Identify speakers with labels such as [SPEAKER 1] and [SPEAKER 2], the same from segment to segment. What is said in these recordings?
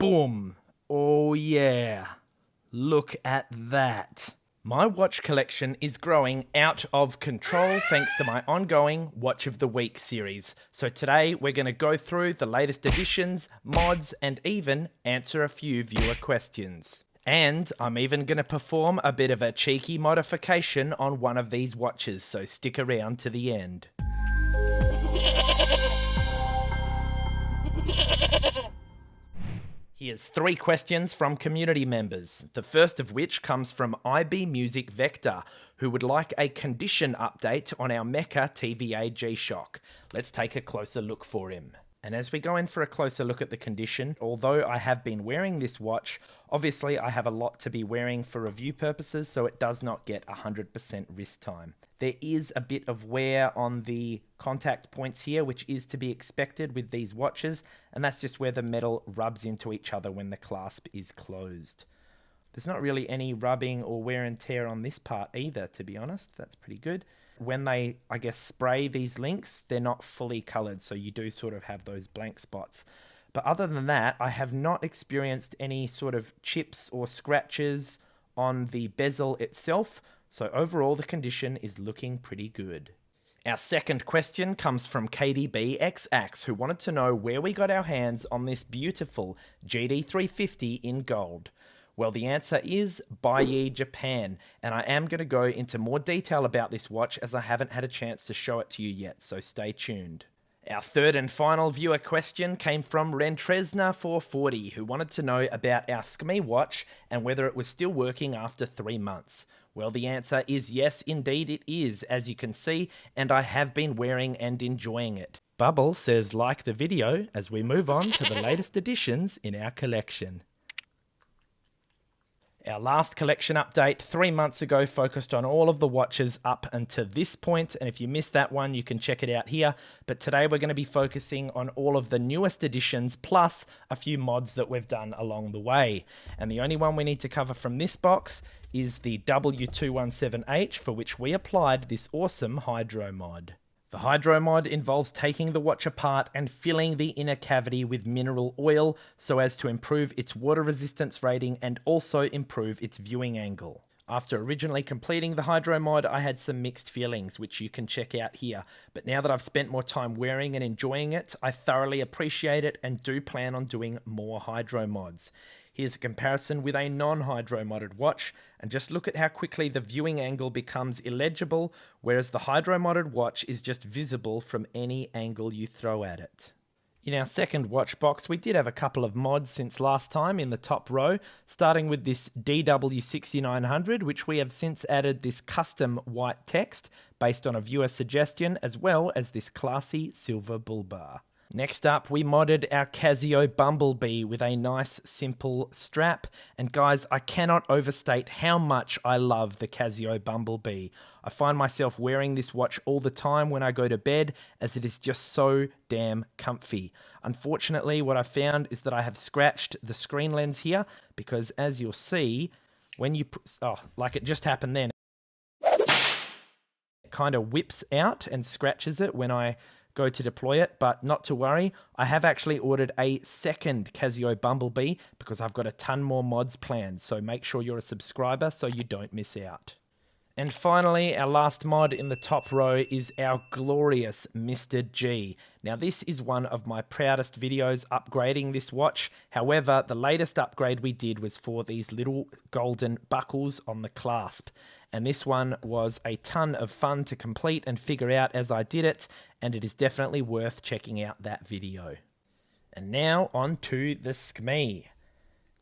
[SPEAKER 1] Boom! Oh yeah, look at that. My watch collection is growing out of control thanks to my ongoing Watch of the Week series. So today we're going to go through the latest additions, mods, and even answer a few viewer questions. And I'm even going to perform a bit of a cheeky modification on one of these watches, so stick around to the end. Here's 3 questions from community members, the first of which comes from IB Music Vector, who would like a condition update on our Mecha TVA G-Shock. Let's take a closer look for him. And as we go in for a closer look at the condition, although I have been wearing this watch, obviously I have a lot to be wearing for review purposes, so it does not get 100% wrist time. There is a bit of wear on the contact points here, which is to be expected with these watches, and that's just where the metal rubs into each other when the clasp is closed. There's not really any rubbing or wear and tear on this part either, to be honest. That's pretty good. When they, I guess, spray these links, they're not fully coloured, so you do sort of have those blank spots. But other than that, I have not experienced any sort of chips or scratches on the bezel itself, so overall the condition is looking pretty good. Our second question comes from KDBXX, who wanted to know where we got our hands on this beautiful GD350 in gold. Well, the answer is Baiyi, Japan, and I am going to go into more detail about this watch as I haven't had a chance to show it to you yet, so stay tuned. Our third and final viewer question came from Rentresna440, who wanted to know about our SKME watch and whether it was still working after 3 months. Well, the answer is yes, indeed it is, as you can see, and I have been wearing and enjoying it. Bubble says like the video as we move on to the latest additions in our collection. Our last collection update 3 months ago focused on all of the watches up until this point, and if you missed that one, you can check it out here. But today we're going to be focusing on all of the newest additions, plus a few mods that we've done along the way. And the only one we need to cover from this box is the W217H, for which we applied this awesome hydro mod. The hydro mod involves taking the watch apart and filling the inner cavity with mineral oil so as to improve its water resistance rating and also improve its viewing angle. After originally completing the hydro mod, I had some mixed feelings, which you can check out here. But now that I've spent more time wearing and enjoying it, I thoroughly appreciate it and do plan on doing more hydro mods. Here's a comparison with a non-hydro modded watch, and just look at how quickly the viewing angle becomes illegible, whereas the hydro modded watch is just visible from any angle you throw at it. In our second watch box, we did have a couple of mods since last time in the top row, starting with this DW6900, which we have since added this custom white text based on a viewer suggestion, as well as this classy silver bull bar. Next up, we modded our Casio Bumblebee with a nice simple strap. And guys, I cannot overstate how much I love the Casio Bumblebee. I find myself wearing this watch all the time when I go to bed, as it is just so damn comfy. Unfortunately, what I found is that I have scratched the screen lens here, because as you'll see, when you like it just happened then, it kind of whips out and scratches it when I go to deploy it, but not to worry, I have actually ordered a second Casio Bumblebee because I've got a ton more mods planned, so make sure you're a subscriber so you don't miss out. And finally, our last mod in the top row is our glorious Mr. G. Now this is one of my proudest videos upgrading this watch. However, the latest upgrade we did was for these little golden buckles on the clasp. And this one was a ton of fun to complete and figure out as I did it, and it is definitely worth checking out that video. And now on to the SKME.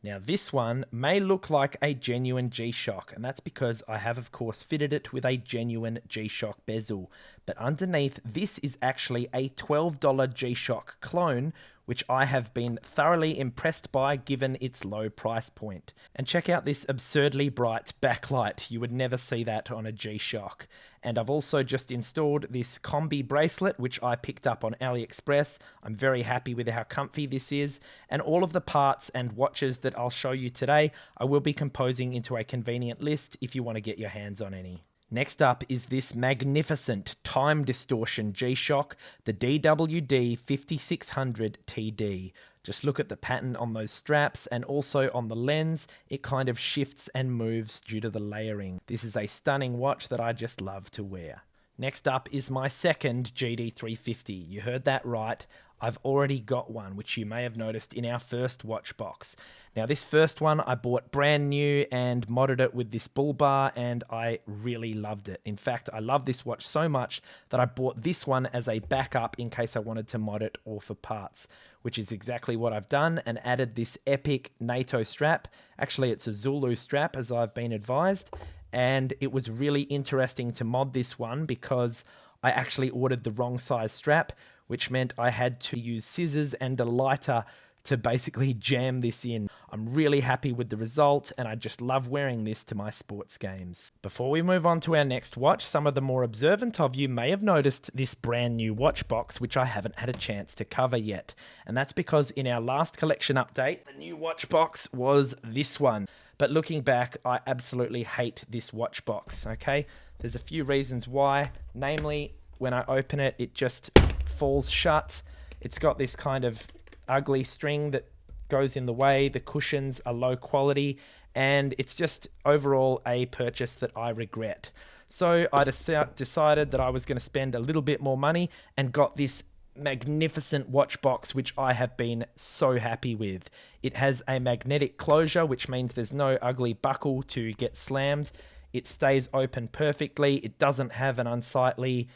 [SPEAKER 1] Now this one may look like a genuine G-Shock, and that's because I have of course fitted it with a genuine G-Shock bezel, but underneath this is actually a $12 G-Shock clone, which I have been thoroughly impressed by given its low price point. And check out this absurdly bright backlight, you would never see that on a G-Shock. And I've also just installed this combi bracelet, which I picked up on AliExpress. I'm very happy with how comfy this is, and all of the parts and watches that I'll show you today, I will be composing into a convenient list if you want to get your hands on any. Next up is this magnificent time distortion G-Shock, the DWD 5600 TD. Just look at the pattern on those straps and also on the lens. It kind of shifts and moves due to the layering. This is a stunning watch that I just love to wear. Next up is my second GD350. You heard that right. I've already got one, which you may have noticed in our first watch box. Now, this first one I bought brand new and modded it with this bull bar, and I really loved it. In fact, I love this watch so much that I bought this one as a backup in case I wanted to mod it or for parts, which is exactly what I've done, and added this epic NATO strap. Actually, it's a Zulu strap, as I've been advised, and it was really interesting to mod this one because I actually ordered the wrong size strap, which meant I had to use scissors and a lighter to basically jam this in. I'm really happy with the result, and I just love wearing this to my sports games. Before we move on to our next watch, some of the more observant of you may have noticed this brand new watch box, which I haven't had a chance to cover yet. And that's because in our last collection update, the new watch box was this one. But looking back, I absolutely hate this watch box, okay? There's a few reasons why, namely, when I open it, it just falls shut. It's got this kind of ugly string that goes in the way. The cushions are low quality, and it's just overall a purchase that I regret. So I decided that I was going to spend a little bit more money and got this magnificent watch box, which I have been so happy with. It has a magnetic closure, which means there's no ugly buckle to get slammed. It stays open perfectly. It doesn't have an unsightly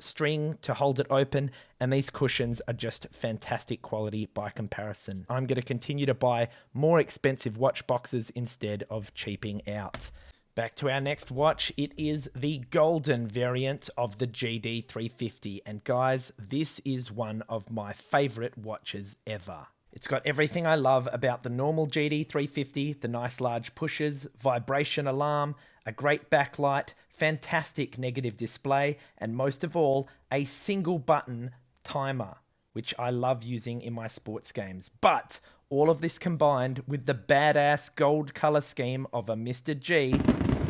[SPEAKER 1] string to hold it open, and these cushions are just fantastic quality by comparison. I'm going to continue to buy more expensive watch boxes instead of cheaping out. Back to our next watch. It is the golden variant of the GD350, and guys, this is one of my favorite watches ever. It's got everything I love about the normal GD350, the nice large pushers, vibration alarm, a great backlight, fantastic negative display, and most of all, a single button timer, which I love using in my sports games. But all of this combined with the badass gold color scheme of a Mr. G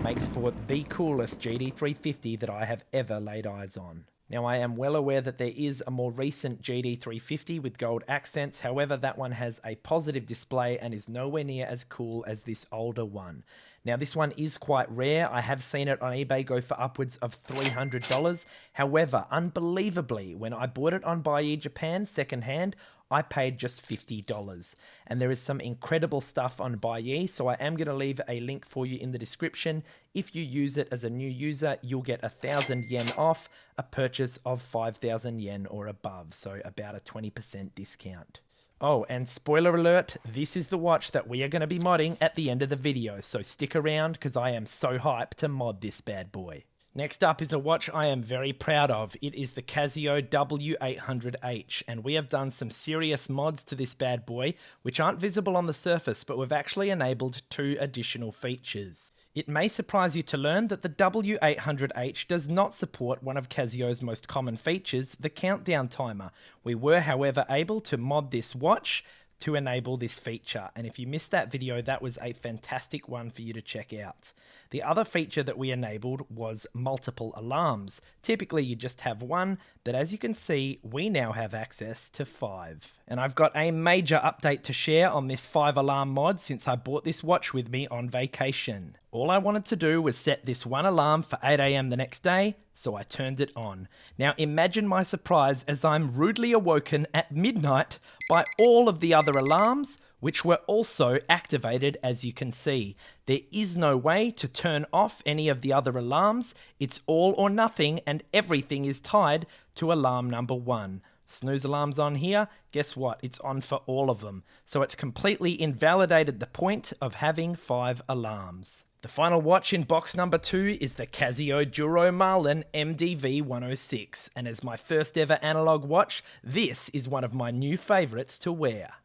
[SPEAKER 1] makes for the coolest GD350 that I have ever laid eyes on. Now, I am well aware that there is a more recent GD350 with gold accents. However, that one has a positive display and is nowhere near as cool as this older one. Now, this one is quite rare. I have seen it on eBay go for upwards of $300. However, unbelievably, when I bought it on Buyee Japan secondhand, I paid just $50. And there is some incredible stuff on Buyee, so I am going to leave a link for you in the description. If you use it as a new user, you'll get 1,000 yen off a purchase of 5,000 yen or above, so about a 20% discount. Oh, and spoiler alert, this is the watch that we are going to be modding at the end of the video, so stick around because I am so hyped to mod this bad boy. Next up is a watch I am very proud of. It is the Casio W800H, and we have done some serious mods to this bad boy, which aren't visible on the surface, but we've actually enabled 2 additional features. It may surprise you to learn that the W800H does not support one of Casio's most common features, the countdown timer. We were, however, able to mod this watch to enable this feature, and if you missed that video, that was a fantastic one for you to check out. The other feature that we enabled was multiple alarms. Typically you just have one, but as you can see, we now have access to 5. And I've got a major update to share on this 5 alarm mod since I bought this watch with me on vacation. All I wanted to do was set this one alarm for 8 AM the next day, so I turned it on. Now imagine my surprise as I'm rudely awoken at midnight by all of the other alarms, which were also activated, as you can see. There is no way to turn off any of the other alarms. It's all or nothing, and everything is tied to alarm number 1. Snooze alarm's on here. Guess what? It's on for all of them. So it's completely invalidated the point of having 5 alarms. The final watch in box number 2 is the Casio Duro Marlin MDV 106, and as my first ever analog watch, this is one of my new favourites to wear.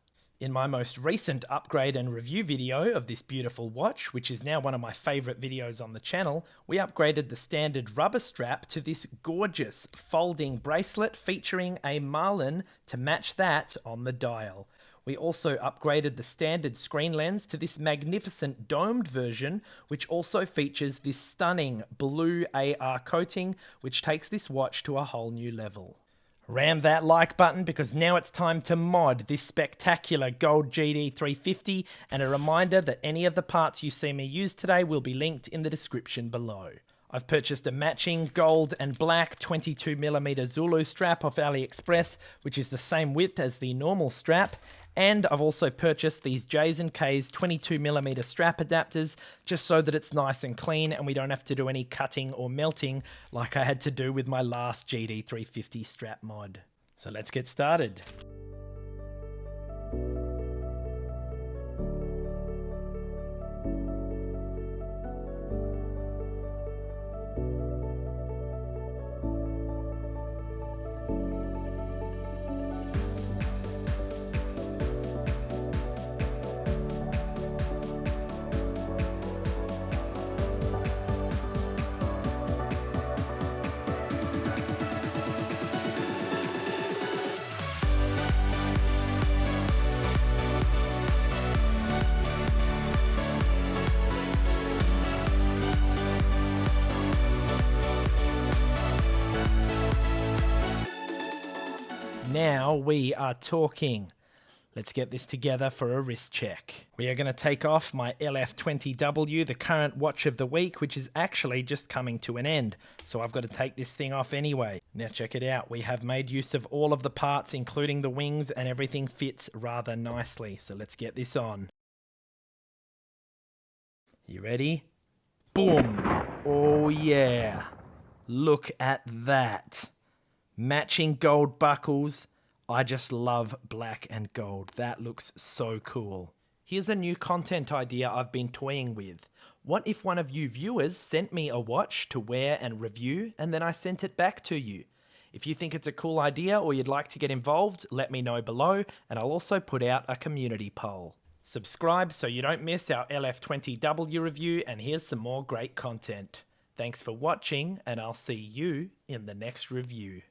[SPEAKER 1] In my most recent upgrade and review video of this beautiful watch, which is now one of my favourite videos on the channel, we upgraded the standard rubber strap to this gorgeous folding bracelet featuring a marlin to match that on the dial. We also upgraded the standard screen lens to this magnificent domed version, which also features this stunning blue AR coating, which takes this watch to a whole new level. Ram that like button because now it's time to mod this spectacular gold GD350, and a reminder that any of the parts you see me use today will be linked in the description below. I've purchased a matching gold and black 22mm Zulu strap off AliExpress, which is the same width as the normal strap, and I've also purchased these J's & K's 22mm strap adapters just so that it's nice and clean and we don't have to do any cutting or melting like I had to do with my last GD350 strap mod. So let's get started. Now we are talking. Let's get this together for a wrist check. We are going to take off my LF20W, the current watch of the week, which is actually just coming to an end. So I've got to take this thing off anyway. Now check it out. We have made use of all of the parts, including the wings, and everything fits rather nicely. So let's get this on. You ready? Boom! Oh yeah! Look at that. Matching gold buckles. I just love black and gold. That looks so cool. Here's a new content idea I've been toying with. What if one of you viewers sent me a watch to wear and review, and then I sent it back to you? If you think it's a cool idea or you'd like to get involved, let me know below, and I'll also put out a community poll. Subscribe so you don't miss our LF20W review, and here's some more great content. Thanks for watching, and I'll see you in the next review.